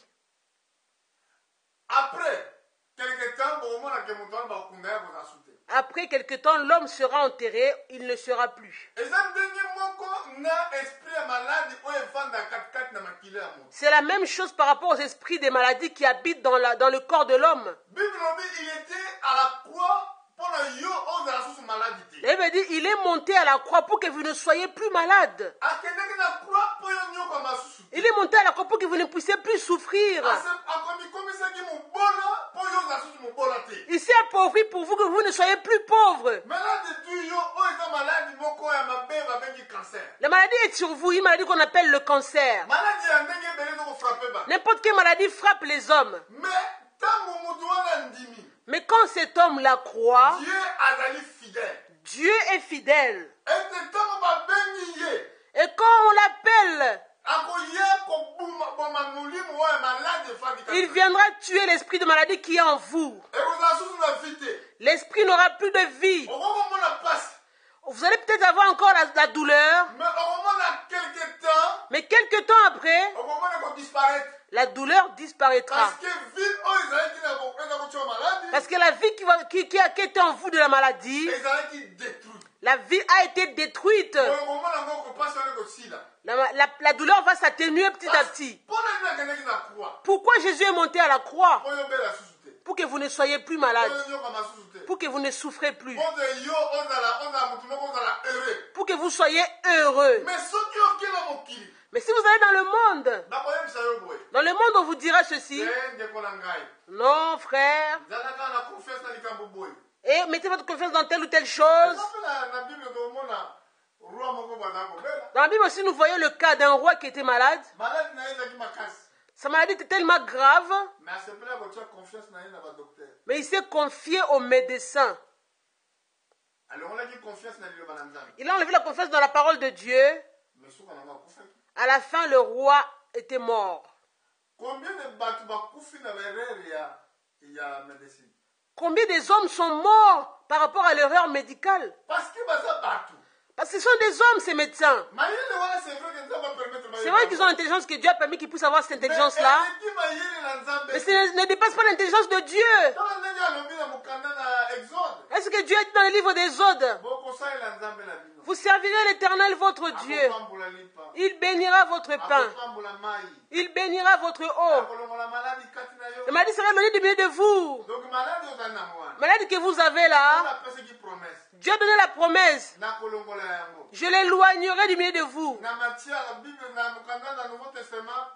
quelque temps bokomona ke moto wana bakunda ya kozala te. Après quelque temps, l'homme sera enterré, il ne sera plus. eza ndenge moko na esprit ya maladi oyo evanda katikati na makila ya moto. C'est la même chose par rapport aux esprits des maladies qui habitent dans le corps de l'homme. Bible lobi il était à la croix pour yo ozala susu maladi te. La Bible dit, il est monté à la croix pour que vous ne soyez plus malade. akendeki na croix po yo nyokama susu te. Il est monté à la croix pour que vous ne puissiez plus souffrir. akomikomisaki mobola po yo ozala susu mobola te. Il s'est appauvri pour vous que vous ne soyez plus pauvres. maladi tu yo oyo eza maladi moko ya mabe babengi cancer. La maladie est sur vous, une maladie qu'on appelle le cancer. maladi ya ndenge ebele ezokofrape bato. N'importe quelle maladie frappe les hommes. mais ntango moto wana ndimi Mais quand cet homme la croit, Dieu azali fidèle. Dieu est fidèle. ete ntango babengi ye Et quand on l'appelle, akoya koboma molimo oyo maladi efandi il viendra tuer l'esprit de maladie qui est en vous. ekozala susu na vi te. L'esprit n'aura plus de vie. okokomona pasi Vous allez peut-être avoir encore la douleur, mais okomona quelque temps mais quelque temps après, okomona ekodisparaître. la douleur disparaîtra. parce que ville oyo ezalaki eza kotia maladi Parce que la vie qui était en vous de la maladie, ezalaki détruite. la vie a été détruite. okomona ngo kopasi wana ekosila. La douleur va s'atténuer petit à petit. mpona nini akendaki na croix Pourquoi Jésus est monté à la croix? po yobela susu te. Pour que vous ne soyez plus po malade. yonyokama susu te. Pour que vous ne souffrez plus. po te yo ozala motu moko ozala heureux. Pour que vous soyez heureux. mais soki okila mokili Mais si vous allez dans le monde, bakoyebisa yo boye dans le monde on vous dira ceci, te ndeko na ngai non frère, zalaka na confiance na likambo boye. et mettez votre confiance dans telle ou telle chose. Eza na bible tomona roi moko bazala kobela Dans la Bible aussi, nous voyons le cas d'un roi qui était malade. maladi na ye ezalaki makasi Sa maladie était tellement grave, mais asepela kotia confiance na ye na badokter. mais il s'est confié aux médecins. alongolaki confiance na liloba na nzambe Il a enlevé la confiance dans la parole de Dieu. mais suka nango akufaki. À la fin, le roi était mort. combien de bato bakufi na baerreur ya médecine Combien des hommes sont morts par rapport à l'erreur médicale? parce que baza bato Parce que ce sont des hommes, ces médecins. mayele wana c'est vrai que nzambe apermettre C'est vrai qu'ils ont l'intelligence que Dieu a permis qu'ils puissent avoir cette intelligence-là. eleki mayele na nzambe Mais ce ne dépasse pas l'intelligence de Dieu. tala ndenge alobi na mokanda na exode Est-ce que Dieu a dit dans le livre des Odes, bokosalela nzambe na bino vous servirez l'Éternel votre Dieu. akopambola lipa Il bénira votre pain. akopambola mai Il bénira votre eau. akolongola maladi kati na yo. Le maladie sera donné du milieu de vous. donc maladi ozali nango wana Maladie que vous avez là, apesaki promesse Dieu a donné la promesse. nakolongola yango Je l'éloignerai du milieu de vous. na matia la bible na mokanda na nouveau testament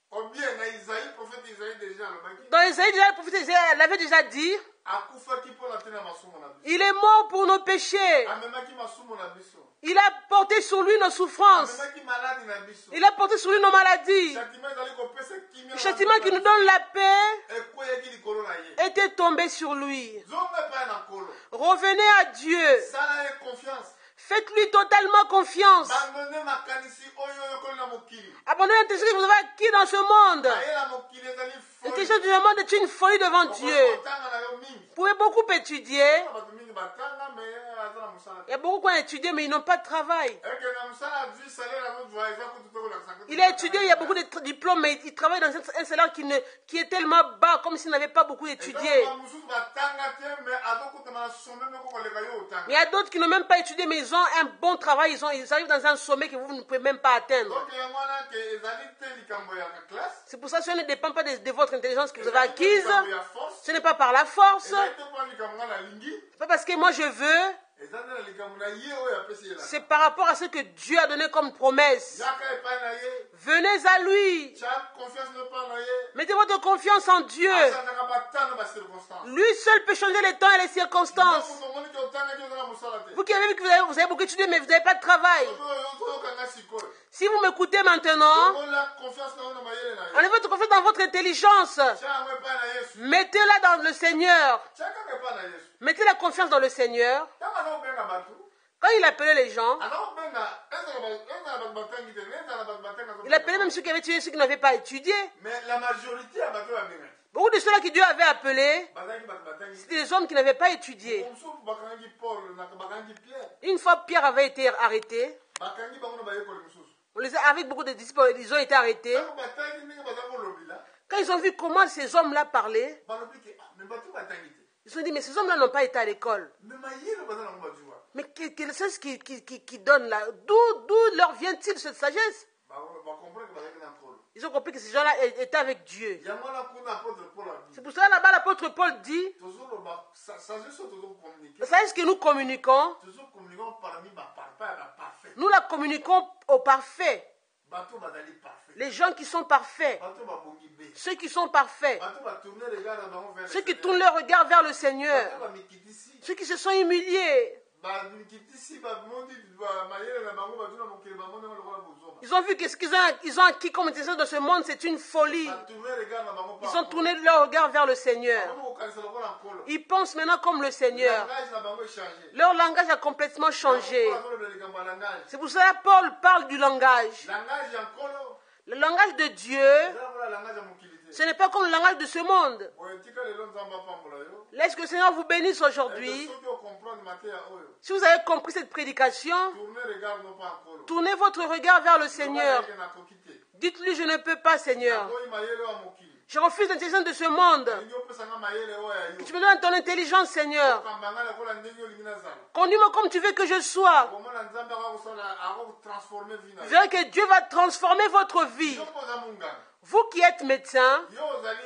obien na isaïe prophète isaïe déjà alobaki Dans Isaïe, déjà, le prophète Isaïe l'avait déjà dit, akufaki mpo na te na masumu na biso il est mort pour nos péchés. amemaki masumu na biso Il a porté sur lui nos souffrances. amemaki maladi na biso Il a porté sur lui nos maladies. châtiment ezali kopesa kimia Le châtiment qui nous donne la paix ekweyaki likolo na ye était tombé sur lui. zonga epai na nkolo Revenez à Dieu. sala ye confiance Faites-lui totalement confiance. bandone makanisi oyo ekoli na mokili Abandonnez l'intelligence que vous avez acquis dans ce monde. aye na mokili ezali folie. L'intelligence du monde est une folie devant Dieu. okotanga na yo mingi Vous pouvez beaucoup étudier. bato mingi batanga me aza na mosala Il y a beaucoup qui ont étudié, mais ils n'ont pas de travail. eke na mosala azwi salaire yango zwa eza kutu te kolakisa kutu. Il a étudié, il y a beaucoup de diplômes, mais il travaille dans un salaire qui est tellement bas, comme s'il n'avait pas beaucoup étudié. Eza mosusu batanga te me azokutama na sombe moko koleka yo otanga. Mais il y a d'autres qui n'ont même pas étudié, mais ils ont un bon travail, ils arrivent dans un sommet que vous ne pouvez même pas atteindre. donc yango wana ke ezali te likambo ya classe C'est pour ça que cela ne dépend pas de votre intelligence que vous avez acquise. likambo ya force Ce n'est pas par la force. ezali te mpo likambo nga nalingi C'est pas parce que moi je veux. eza nde na likambo na ye oyo apesi yela C'est par rapport à ce que Dieu a donné comme promesse. yaka epai na ye Venez à lui. tia confiance no epai na ye Mettez votre confiance en Dieu. asandaka batano bacirconstance Lui seul peut changer les temps et les circonstances. moto omoni ke otangaki oza na mosala te Vous qui avez vu que vous avez beaucoup étudié, mais vous n'avez pas de travail. oyokanga sikoyo Si vous m'écoutez maintenant, okola confiance na yo na mayele na ye enlevez votre confiance dans votre intelligence. tia yango epai na yesu Mettez-la dans le Seigneur. tia kaka epai na yesu Mettez la confiance dans le Seigneur. ntango azakobenga bato Quand il appelait les gens, azakobenga ezala bato batangi te ezala bato batanga il appelait même ceux qui avaient étudié, ceux qui n'avaient pas étudié. mais la majorité ya bato oyo abengaki Beaucoup de ceux-là que Dieu avait appelés, bazalaki bato batangi c'était des hommes qui n'avaient pas étudié. mosusu bakangaki paul bakangaki pierre Une fois Pierre avait été arrêté, bakangi bango na bayekoli mosusu avec beaucoup de disciples, ils ont été arrêtés. ntango batangi ndenge baza kolobila Quand ils ont vu comment ces hommes-là parlaient, balobi ke mais bato batangi te. ils se sont dit, mais ces hommes-là n'ont pas été à l'école. Mais mayele baza nango bajuwa. Mais quelle sagesse qui donne là? D'où leur vient-il cette sagesse? Ba comprendre que bazaki na nkolo. Ils ont compris que ces gens-là étaient avec Dieu. Yango na kuna apôtre Paul a dit. C'est pour cela là-bas l'apôtre Paul dit, Toujours ba sagesse toujours communiquer. la sagesse que nous communiquons, Toujours communiquons parmi ba parfait. nous la communiquons au parfait. Bato bazali parfait. Les gens qui sont parfaits, Bato babongi be. ceux qui sont parfaits, Bato ba tourner regard na bango vers ceux qui tournent leur regard vers le Bato Seigneur, ba mikitisi. ceux qui se sont humiliés. Ba mikitisi ba mondi ba mayele na bango bazuna mokele ba mondi lokola bozoma. Ils ont vu que ce qu'ils ont acquis comme intelligence de ce monde, c'est une folie. Ba tourner regard na bango Ils ont tourné leur regard vers le Seigneur. Bango kanisa lokola nkolo. Ils pensent maintenant comme le Seigneur. Langage na bango est changé. Leur langage a complètement changé. Langage C'est pour cela que Paul parle du langage. ya nkolo. Le langage de Dieu, Langage ya mokili te. ce n'est pas comme le langage de ce monde. Oyetika lelo nzamba pambola yo. Laisse que le Seigneur vous bénisse aujourd'hui. Soki ocomprendre mateya oyo. Si vous avez compris cette prédication, Tournez regard non pas nkolo. tournez votre regard vers le Seigneur. Lokola na kokite. Dites-lui, je ne peux pas, Seigneur. Oyi mayele wa mokili. Je refuse l'intelligence de ce monde. Ndenge opesanga mayele oyo yo. Tu me donnes ton intelligence, Seigneur. Kambanga lokola ndenge olingi nazala. Conduis-moi comme tu veux que je sois. Komona nzambe akakosala transformer vie na Vous yo. verrez que Dieu va transformer votre vie. Yo mpoza munganga. Vous qui êtes médecin, Yo ozali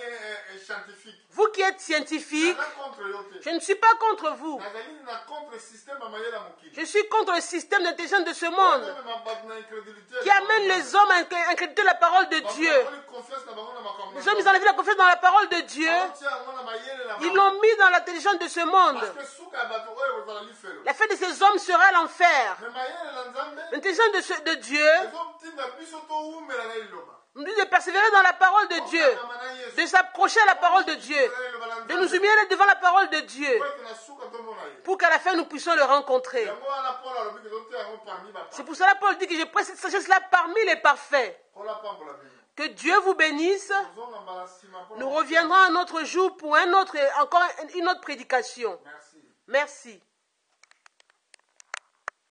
scientifique. vous qui êtes scientifique, Naza contre yo te. je ne suis pas contre vous. Nazali na contre système ya mayele ya mokili. Je suis contre le système d'intelligence de ce monde Oyo mema bato na incrédulité. qui amène les hommes à incréditer la parole de Dieu. Confiance na bango na makambo. Les hommes, ils ont enlevé la confiance dans la parole de Dieu. Ils l'ont mis dans l'intelligence de ce monde. La fête de ces hommes sera l'enfer. L'intelligence de Dieu nous dit de persévérer dans la parole de Dieu, de s'approcher à la parole de Dieu, de nous humilier devant la parole de Dieu, pour qu'à la fin nous puissions le rencontrer. C'est pour cela Paul dit que je prête cette sagesse-là parmi les parfaits. Que Dieu vous bénisse. Nous reviendrons un autre jour pour encore une autre prédication. Merci.